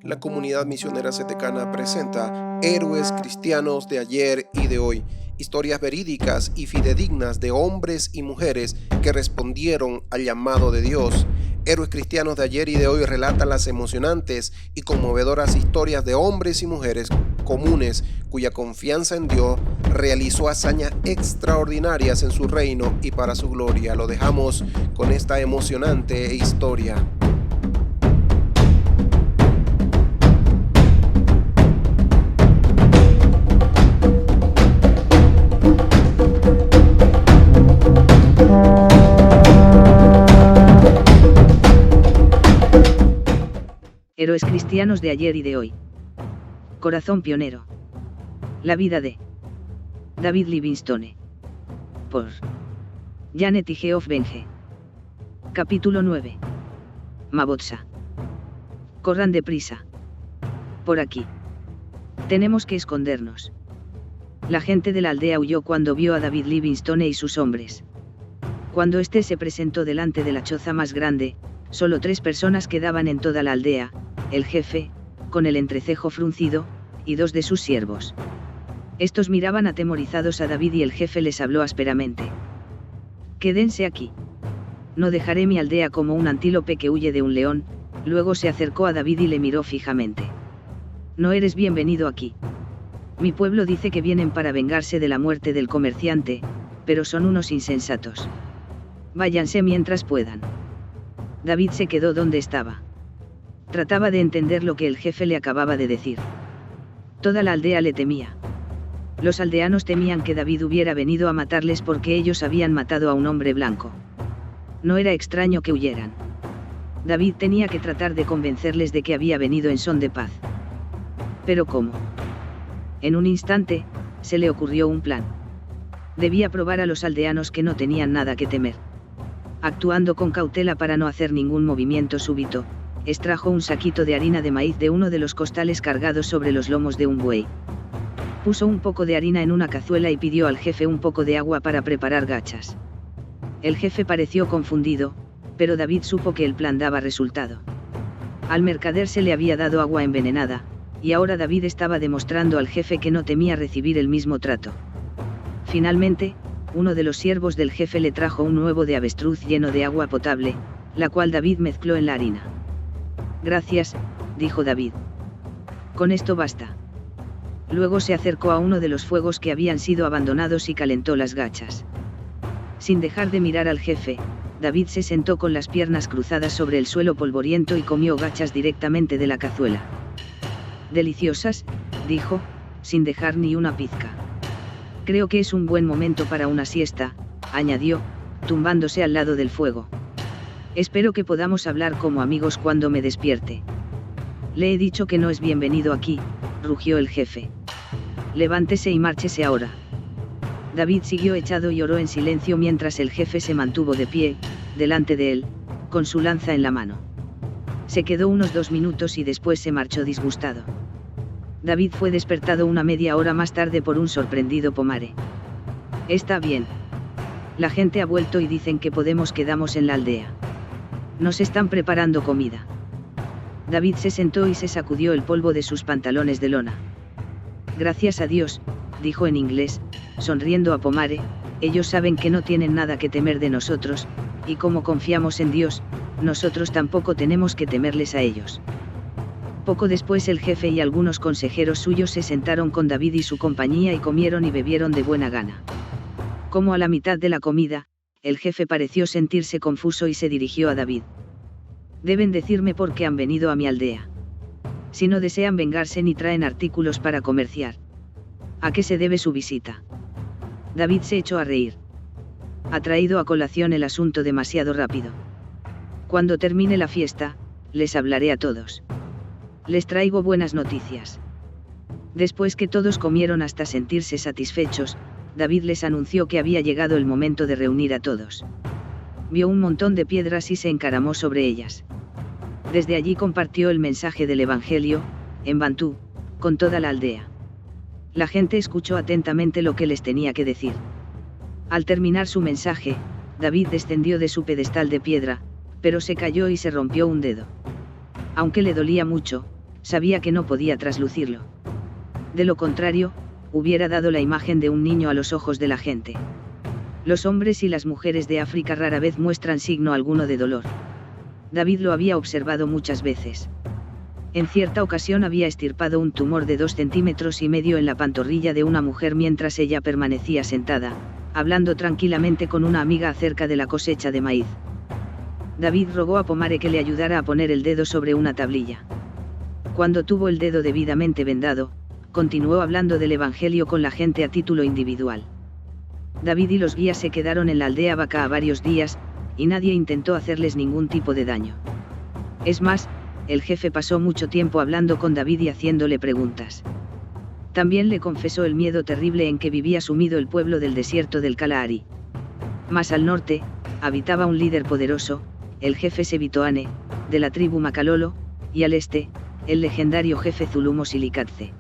La comunidad misionera setecana presenta Héroes cristianos de ayer y de hoy, historias verídicas y fidedignas de hombres y mujeres que respondieron al llamado de Dios. Héroes cristianos de ayer y de hoy relatan las emocionantes y conmovedoras historias de hombres y mujeres comunes cuya confianza en Dios realizó hazañas extraordinarias en su reino y para su gloria. Lo dejamos con esta emocionante historia. Héroes cristianos de ayer y de hoy. Corazón pionero. La vida de David Livingstone. Por Janet y Geoff Benge. Capítulo 9. Mabotsa. Corran deprisa. Por aquí. Tenemos que escondernos. La gente de la aldea huyó cuando vio a David Livingstone y sus hombres. Cuando éste se presentó delante de la choza más grande, solo 3 personas quedaban en toda la aldea: el jefe, con el entrecejo fruncido, y 2 de sus siervos. Estos miraban atemorizados a David y el jefe les habló ásperamente. «Quédense aquí. No dejaré mi aldea como un antílope que huye de un león». Luego se acercó a David y le miró fijamente. «No eres bienvenido aquí. Mi pueblo dice que vienen para vengarse de la muerte del comerciante, pero son unos insensatos. Váyanse mientras puedan». David se quedó donde estaba. Trataba de entender lo que el jefe le acababa de decir. Toda la aldea le temía. Los aldeanos temían que David hubiera venido a matarles porque ellos habían matado a un hombre blanco. No era extraño que huyeran. David tenía que tratar de convencerles de que había venido en son de paz. ¿Pero cómo? En un instante, se le ocurrió un plan. Debía probar a los aldeanos que no tenían nada que temer. Actuando con cautela para no hacer ningún movimiento súbito, extrajo un saquito de harina de maíz de uno de los costales cargados sobre los lomos de un buey. Puso un poco de harina en una cazuela y pidió al jefe un poco de agua para preparar gachas. El jefe pareció confundido, pero David supo que el plan daba resultado. Al mercader se le había dado agua envenenada, y ahora David estaba demostrando al jefe que no temía recibir el mismo trato. Finalmente, uno de los siervos del jefe le trajo un huevo de avestruz lleno de agua potable, la cual David mezcló en la harina. «Gracias», dijo David. «Con esto basta». Luego se acercó a uno de los fuegos que habían sido abandonados y calentó las gachas. Sin dejar de mirar al jefe, David se sentó con las piernas cruzadas sobre el suelo polvoriento y comió gachas directamente de la cazuela. «Deliciosas», dijo, sin dejar ni una pizca. «Creo que es un buen momento para una siesta», añadió, tumbándose al lado del fuego. «Espero que podamos hablar como amigos cuando me despierte». «Le he dicho que no es bienvenido aquí», rugió el jefe. «Levántese y márchese ahora». David siguió echado y oró en silencio mientras el jefe se mantuvo de pie, delante de él, con su lanza en la mano. Se quedó unos 2 minutos y después se marchó disgustado. David fue despertado una media hora más tarde por un sorprendido Pomare. «Está bien. La gente ha vuelto y dicen que quedamos en la aldea. Nos están preparando comida». David se sentó y se sacudió el polvo de sus pantalones de lona. «Gracias a Dios», dijo en inglés, sonriendo a Pomare, «ellos saben que no tienen nada que temer de nosotros, y como confiamos en Dios, nosotros tampoco tenemos que temerles a ellos». Poco después el jefe y algunos consejeros suyos se sentaron con David y su compañía y comieron y bebieron de buena gana. Como a la mitad de la comida, el jefe pareció sentirse confuso y se dirigió a David. «Deben decirme por qué han venido a mi aldea. Si no desean vengarse ni traen artículos para comerciar. ¿A qué se debe su visita?» David se echó a reír. «Ha traído a colación el asunto demasiado rápido. Cuando termine la fiesta, les hablaré a todos. Les traigo buenas noticias». Después que todos comieron hasta sentirse satisfechos, David les anunció que había llegado el momento de reunir a todos. Vio un montón de piedras y se encaramó sobre ellas. Desde allí compartió el mensaje del Evangelio, en bantú, con toda la aldea. La gente escuchó atentamente lo que les tenía que decir. Al terminar su mensaje, David descendió de su pedestal de piedra, pero se cayó y se rompió un dedo. Aunque le dolía mucho, sabía que no podía traslucirlo. De lo contrario, hubiera dado la imagen de un niño a los ojos de la gente. Los hombres y las mujeres de África rara vez muestran signo alguno de dolor. David lo había observado muchas veces. En cierta ocasión había extirpado un tumor de 2,5 centímetros en la pantorrilla de una mujer mientras ella permanecía sentada, hablando tranquilamente con una amiga acerca de la cosecha de maíz. David rogó a Pomare que le ayudara a poner el dedo sobre una tablilla. Cuando tuvo el dedo debidamente vendado, continuó hablando del Evangelio con la gente a título individual. David y los guías se quedaron en la aldea Baca varios días, y nadie intentó hacerles ningún tipo de daño. Es más, el jefe pasó mucho tiempo hablando con David y haciéndole preguntas. También le confesó el miedo terrible en que vivía sumido el pueblo del desierto del Kalahari. Más al norte, habitaba un líder poderoso, el jefe Sebitoane, de la tribu Makalolo, y al este, el legendario jefe Zulumo Silikatze.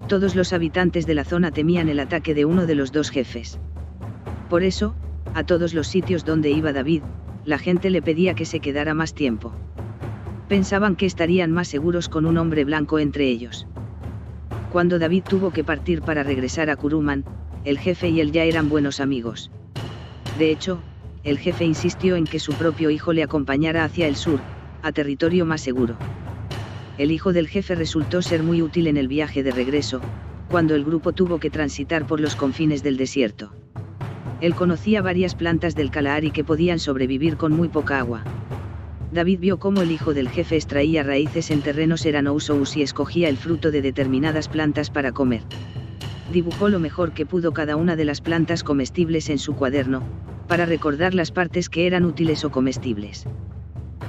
Todos los habitantes de la zona temían el ataque de uno de los dos jefes. Por eso, a todos los sitios donde iba David, la gente le pedía que se quedara más tiempo. Pensaban que estarían más seguros con un hombre blanco entre ellos. Cuando David tuvo que partir para regresar a Kuruman, el jefe y él ya eran buenos amigos. De hecho, el jefe insistió en que su propio hijo le acompañara hacia el sur, a territorio más seguro. El hijo del jefe resultó ser muy útil en el viaje de regreso, cuando el grupo tuvo que transitar por los confines del desierto. Él conocía varias plantas del Kalahari que podían sobrevivir con muy poca agua. David vio cómo el hijo del jefe extraía raíces en terrenos Eranous y escogía el fruto de determinadas plantas para comer. Dibujó lo mejor que pudo cada una de las plantas comestibles en su cuaderno, para recordar las partes que eran útiles o comestibles.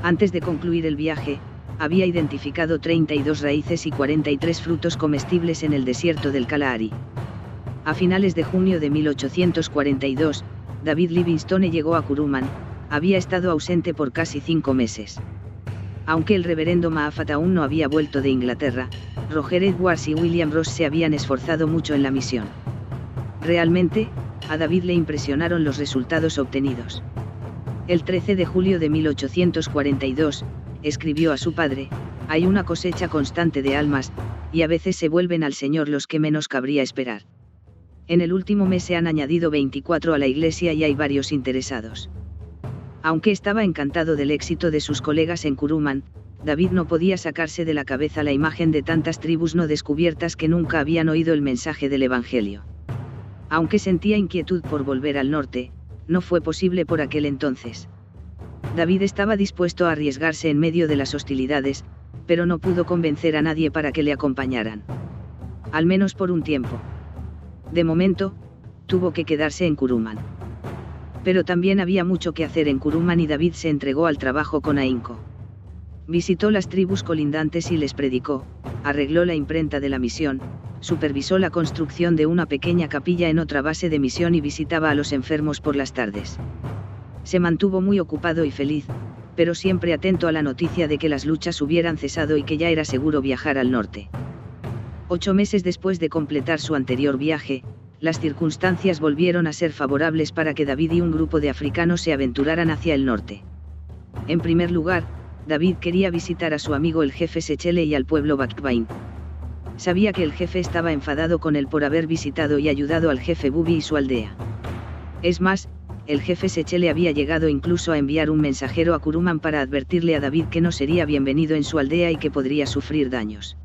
Antes de concluir el viaje, había identificado 32 raíces y 43 frutos comestibles en el desierto del Kalahari. A finales de junio de 1842, David Livingstone llegó a Kuruman. Había estado ausente por casi 5 meses. Aunque el reverendo Maafat aún no había vuelto de Inglaterra, Roger Edwards y William Ross se habían esforzado mucho en la misión. Realmente, a David le impresionaron los resultados obtenidos. El 13 de julio de 1842, escribió a su padre: «Hay una cosecha constante de almas, y a veces se vuelven al Señor los que menos cabría esperar. En el último mes se han añadido 24 a la iglesia y hay varios interesados». Aunque estaba encantado del éxito de sus colegas en Kuruman, David no podía sacarse de la cabeza la imagen de tantas tribus no descubiertas que nunca habían oído el mensaje del Evangelio. Aunque sentía inquietud por volver al norte, no fue posible por aquel entonces. David estaba dispuesto a arriesgarse en medio de las hostilidades, pero no pudo convencer a nadie para que le acompañaran. Al menos por un tiempo. De momento, tuvo que quedarse en Kuruman. Pero también había mucho que hacer en Kuruman y David se entregó al trabajo con ahínco. Visitó las tribus colindantes y les predicó, arregló la imprenta de la misión, supervisó la construcción de una pequeña capilla en otra base de misión y visitaba a los enfermos por las tardes. Se mantuvo muy ocupado y feliz, pero siempre atento a la noticia de que las luchas hubieran cesado y que ya era seguro viajar al norte. 8 meses después de completar su anterior viaje, las circunstancias volvieron a ser favorables para que David y un grupo de africanos se aventuraran hacia el norte. En primer lugar, David quería visitar a su amigo el jefe Sechele y al pueblo Bakbain. Sabía que el jefe estaba enfadado con él por haber visitado y ayudado al jefe Bubi y su aldea. Es más, el jefe Sechele había llegado incluso a enviar un mensajero a Kuruman para advertirle a David que no sería bienvenido en su aldea y que podría sufrir daños.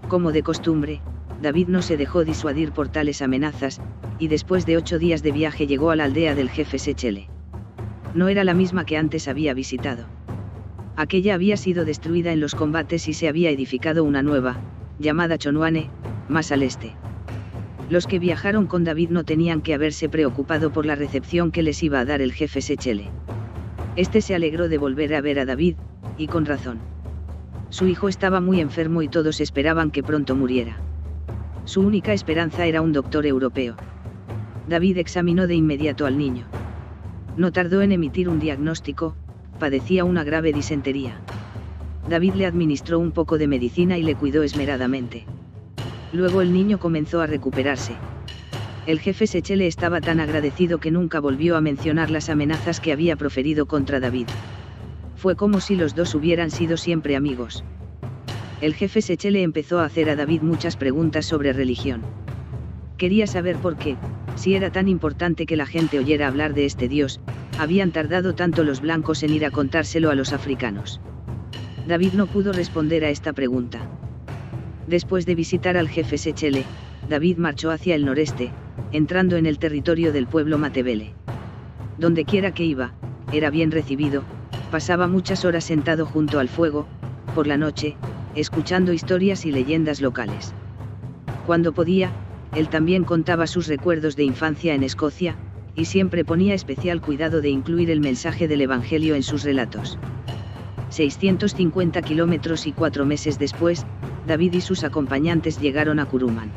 Como de costumbre, David no se dejó disuadir por tales amenazas, y después de 8 días de viaje llegó a la aldea del jefe Sechele. No era la misma que antes había visitado. Aquella había sido destruida en los combates y se había edificado una nueva, llamada Chonuane, más al este. Los que viajaron con David no tenían que haberse preocupado por la recepción que les iba a dar el jefe Sechele. Este se alegró de volver a ver a David, y con razón. Su hijo estaba muy enfermo y todos esperaban que pronto muriera. Su única esperanza era un doctor europeo. David examinó de inmediato al niño. No tardó en emitir un diagnóstico: padecía una grave disentería. David le administró un poco de medicina y le cuidó esmeradamente. Luego el niño comenzó a recuperarse. El jefe Sechele estaba tan agradecido que nunca volvió a mencionar las amenazas que había proferido contra David. Fue como si los dos hubieran sido siempre amigos. El jefe Sechele empezó a hacer a David muchas preguntas sobre religión. Quería saber por qué, si era tan importante que la gente oyera hablar de este Dios, habían tardado tanto los blancos en ir a contárselo a los africanos. David no pudo responder a esta pregunta. Después de visitar al jefe Sechele, David marchó hacia el noreste, entrando en el territorio del pueblo Matebele. Donde quiera que iba, era bien recibido, pasaba muchas horas sentado junto al fuego, por la noche, escuchando historias y leyendas locales. Cuando podía, él también contaba sus recuerdos de infancia en Escocia, y siempre ponía especial cuidado de incluir el mensaje del Evangelio en sus relatos. 650 kilómetros y 4 meses después, David y sus acompañantes llegaron a Kuruman.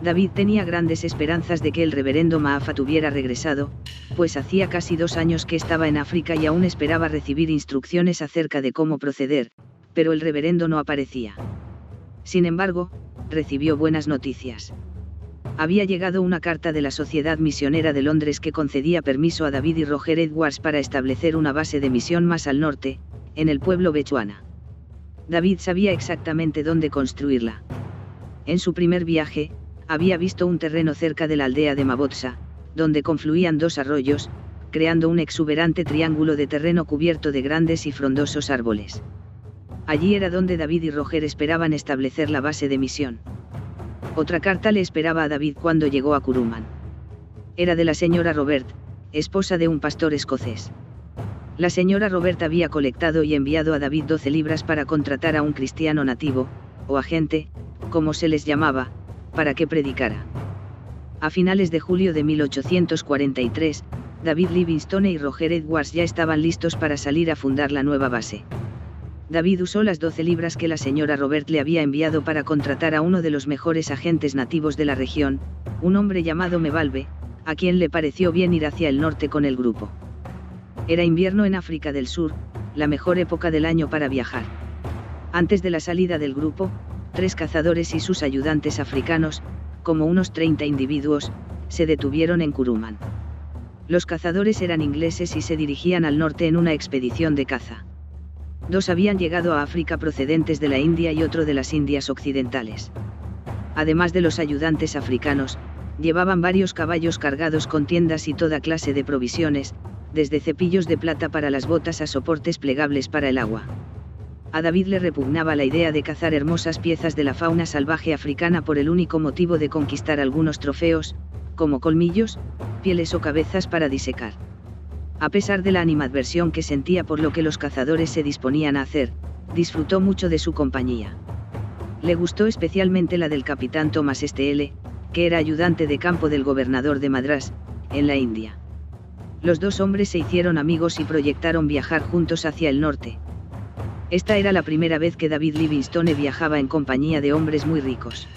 David tenía grandes esperanzas de que el reverendo Maafat hubiera regresado, pues hacía casi 2 años que estaba en África y aún esperaba recibir instrucciones acerca de cómo proceder, pero el reverendo no aparecía. Sin embargo, recibió buenas noticias. Había llegado una carta de la Sociedad Misionera de Londres que concedía permiso a David y Roger Edwards para establecer una base de misión más al norte, en el pueblo Bechuana. David sabía exactamente dónde construirla. En su primer viaje, había visto un terreno cerca de la aldea de Mabotsa, donde confluían 2 arroyos, creando un exuberante triángulo de terreno cubierto de grandes y frondosos árboles. Allí era donde David y Roger esperaban establecer la base de misión. Otra carta le esperaba a David cuando llegó a Kuruman. Era de la señora Robert, esposa de un pastor escocés. La señora Robert había colectado y enviado a David 12 libras para contratar a un cristiano nativo, o agente, como se les llamaba, para que predicara. A finales de julio de 1843, David Livingstone y Roger Edwards ya estaban listos para salir a fundar la nueva base. David usó las 12 libras que la señora Robert le había enviado para contratar a uno de los mejores agentes nativos de la región, un hombre llamado Mevalve, a quien le pareció bien ir hacia el norte con el grupo. Era invierno en África del Sur, la mejor época del año para viajar. Antes de la salida del grupo, 3 cazadores y sus ayudantes africanos, como unos 30 individuos, se detuvieron en Kuruman. Los cazadores eran ingleses y se dirigían al norte en una expedición de caza. 2 habían llegado a África procedentes de la India y otro de las Indias occidentales. Además de los ayudantes africanos, llevaban varios caballos cargados con tiendas y toda clase de provisiones, desde cepillos de plata para las botas a soportes plegables para el agua. A David le repugnaba la idea de cazar hermosas piezas de la fauna salvaje africana por el único motivo de conquistar algunos trofeos, como colmillos, pieles o cabezas para disecar. A pesar de la animadversión que sentía por lo que los cazadores se disponían a hacer, disfrutó mucho de su compañía. Le gustó especialmente la del capitán Thomas Steele, que era ayudante de campo del gobernador de Madrás, en la India. Los 2 hombres se hicieron amigos y proyectaron viajar juntos hacia el norte. Esta era la primera vez que David Livingstone viajaba en compañía de hombres muy ricos.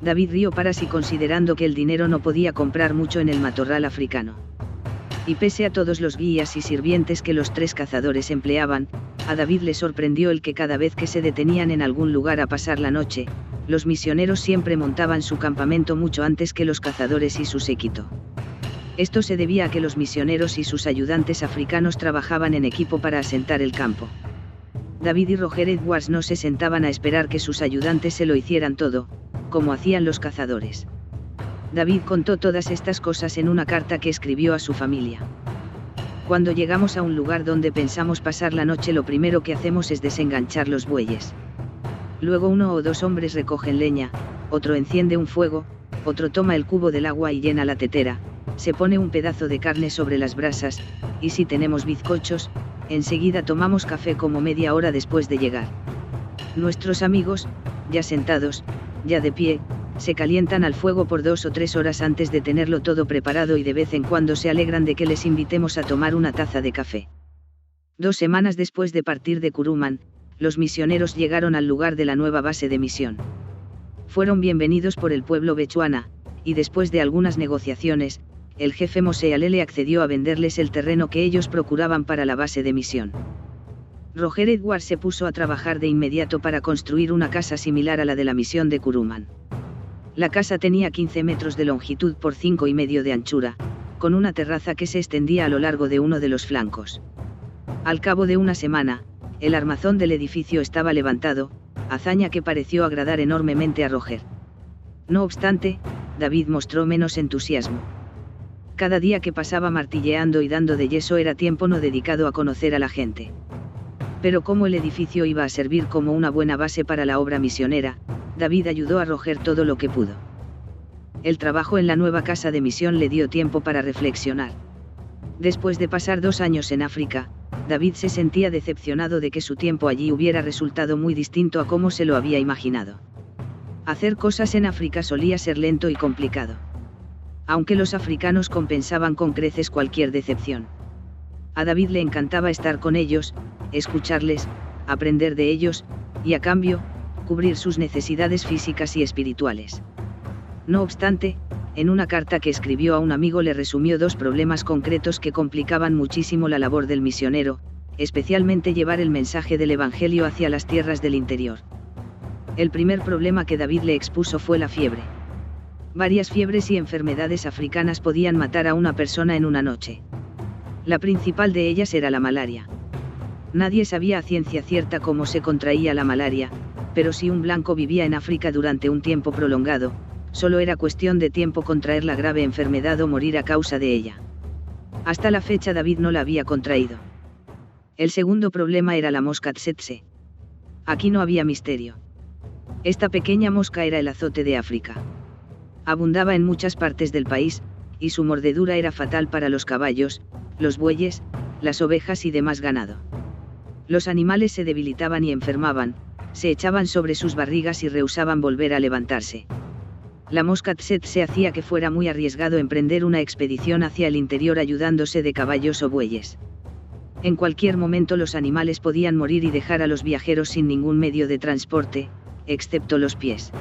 David rió para sí considerando que el dinero no podía comprar mucho en el matorral africano. Y pese a todos los guías y sirvientes que los 3 cazadores empleaban, a David le sorprendió el que cada vez que se detenían en algún lugar a pasar la noche, los misioneros siempre montaban su campamento mucho antes que los cazadores y su séquito. Esto se debía a que los misioneros y sus ayudantes africanos trabajaban en equipo para asentar el campo. David y Roger Edwards no se sentaban a esperar que sus ayudantes se lo hicieran todo, como hacían los cazadores. David contó todas estas cosas en una carta que escribió a su familia. Cuando llegamos a un lugar donde pensamos pasar la noche, lo primero que hacemos es desenganchar los bueyes. Luego 1 o 2 hombres recogen leña, otro enciende un fuego, otro toma el cubo del agua y llena la tetera, se pone un pedazo de carne sobre las brasas, y si tenemos bizcochos, enseguida tomamos café como media hora después de llegar. Nuestros amigos, ya sentados, ya de pie, se calientan al fuego por 2 o 3 horas antes de tenerlo todo preparado y de vez en cuando se alegran de que les invitemos a tomar una taza de café. 2 semanas después de partir de Kuruman, los misioneros llegaron al lugar de la nueva base de misión. Fueron bienvenidos por el pueblo Bechuana, y después de algunas negociaciones, el jefe Mose Alele accedió a venderles el terreno que ellos procuraban para la base de misión. Roger Edwards se puso a trabajar de inmediato para construir una casa similar a la de la misión de Kuruman. La casa tenía 15 metros de longitud por 5,5 de anchura, con una terraza que se extendía a lo largo de uno de los flancos. Al cabo de una semana, el armazón del edificio estaba levantado, hazaña que pareció agradar enormemente a Roger. No obstante, David mostró menos entusiasmo. Cada día que pasaba martilleando y dando de yeso era tiempo no dedicado a conocer a la gente. Pero como el edificio iba a servir como una buena base para la obra misionera, David ayudó a Roger todo lo que pudo. El trabajo en la nueva casa de misión le dio tiempo para reflexionar. Después de pasar 2 años en África, David se sentía decepcionado de que su tiempo allí hubiera resultado muy distinto a cómo se lo había imaginado. Hacer cosas en África solía ser lento y complicado. Aunque los africanos compensaban con creces cualquier decepción. A David le encantaba estar con ellos, escucharles, aprender de ellos, y a cambio, cubrir sus necesidades físicas y espirituales. No obstante, en una carta que escribió a un amigo le resumió 2 problemas concretos que complicaban muchísimo la labor del misionero, especialmente llevar el mensaje del Evangelio hacia las tierras del interior. El primer problema que David le expuso fue la fiebre. Varias fiebres y enfermedades africanas podían matar a una persona en una noche. La principal de ellas era la malaria. Nadie sabía a ciencia cierta cómo se contraía la malaria, pero si un blanco vivía en África durante un tiempo prolongado, solo era cuestión de tiempo contraer la grave enfermedad o morir a causa de ella. Hasta la fecha David no la había contraído. El segundo problema era la mosca tsetse. Aquí no había misterio. Esta pequeña mosca era el azote de África. Abundaba en muchas partes del país, y su mordedura era fatal para los caballos, los bueyes, las ovejas y demás ganado. Los animales se debilitaban y enfermaban, se echaban sobre sus barrigas y rehusaban volver a levantarse. La mosca tsetse hacía que fuera muy arriesgado emprender una expedición hacia el interior ayudándose de caballos o bueyes. En cualquier momento los animales podían morir y dejar a los viajeros sin ningún medio de transporte, excepto los pies.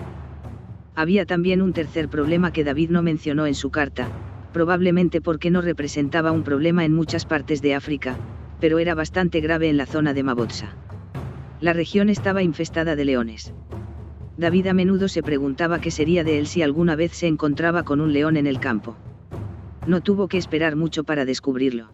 Había también un tercer problema que David no mencionó en su carta, probablemente porque no representaba un problema en muchas partes de África, pero era bastante grave en la zona de Mabotsa. La región estaba infestada de leones. David a menudo se preguntaba qué sería de él si alguna vez se encontraba con un león en el campo. No tuvo que esperar mucho para descubrirlo.